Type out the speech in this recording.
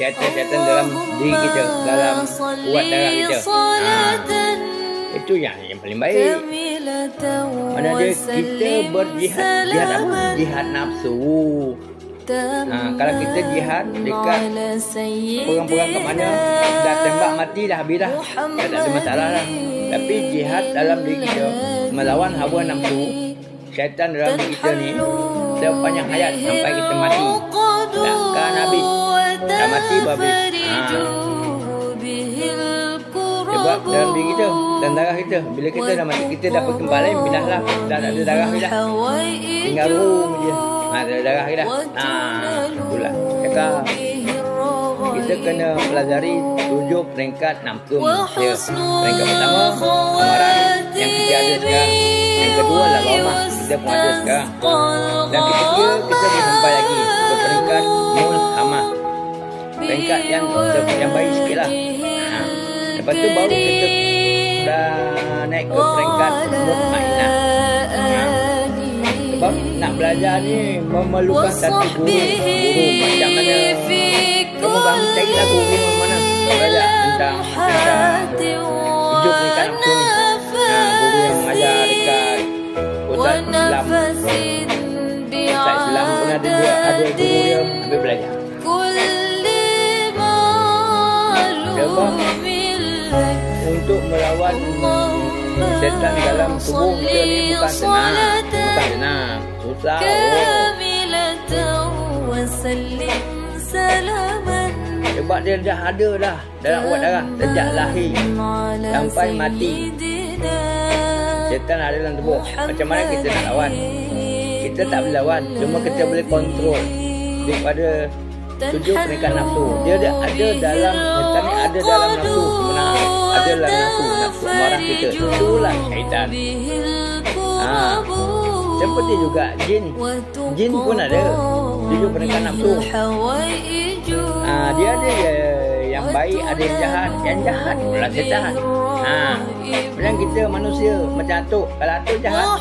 syaitan dalam diri kita, dalam urat darah kita. Itu yang paling baik. Mana dia kita berjihad, jihad apa? Jihad nafsu. Kalau kita jihad dekat perang-perang kat mana, dah tembak mati dah, habis dah, tak ada masalah lah. Tapi jihad dalam diri kita, melawan hawa nafsu syaitan dalam diri kita ni sepanjang hayat sampai kita mati, takkan habis. Dah mati habis. Sebab dalam diri kita dan darah kita, bila kita dah mati, kita dapat tempat lain pindah lah, dah tak ada darah dah, tinggal room je. Ada darah dah. Itulah cakap kita kena pelajari 7 peringkat nafsu manusia. Peringkat pertama amaran yang kita ada sekarang. Yang kedua lawamah, kita pun ada sekarang. Dan ketiga kita boleh sampai lagi ke peringkat mulhamah, peringkat yang baik sikit lah. Lepas tu baru kita dah naik ke peringkat mutmainah. Sebab nak belajar ni memerlukan satu guru macam mana. Kamu bang carilah guru mana belajar tentang 7 peringkat nafsu ni. Guru yang mengajar dekat Pusat Islam. Pusat Islam pun ada guru dia, ambil belajar. Sebab untuk melawan setan dalam tubuh kita ni bukan senang, susah. Sebab dia dah ada dah dalam urat darah sejak lahir sampai mati. Setan ada dalam tubuh. Macam mana kita nak lawan? Kita tak boleh lawan, cuma kita boleh kontrol daripada 7 peringkat nafsu. Dia ada dalam setan ni, ada dalam nafsu sebenarnya, ada dalam nafsu marah kita. Itulah syaitan. Seperti juga jin pun ada 7 peringkat nafsu. Dia ada yang baik, ada yang jahat. Yang jahat pula setan. Macam kita manusia, macam atuk. Kalau atuk jahat,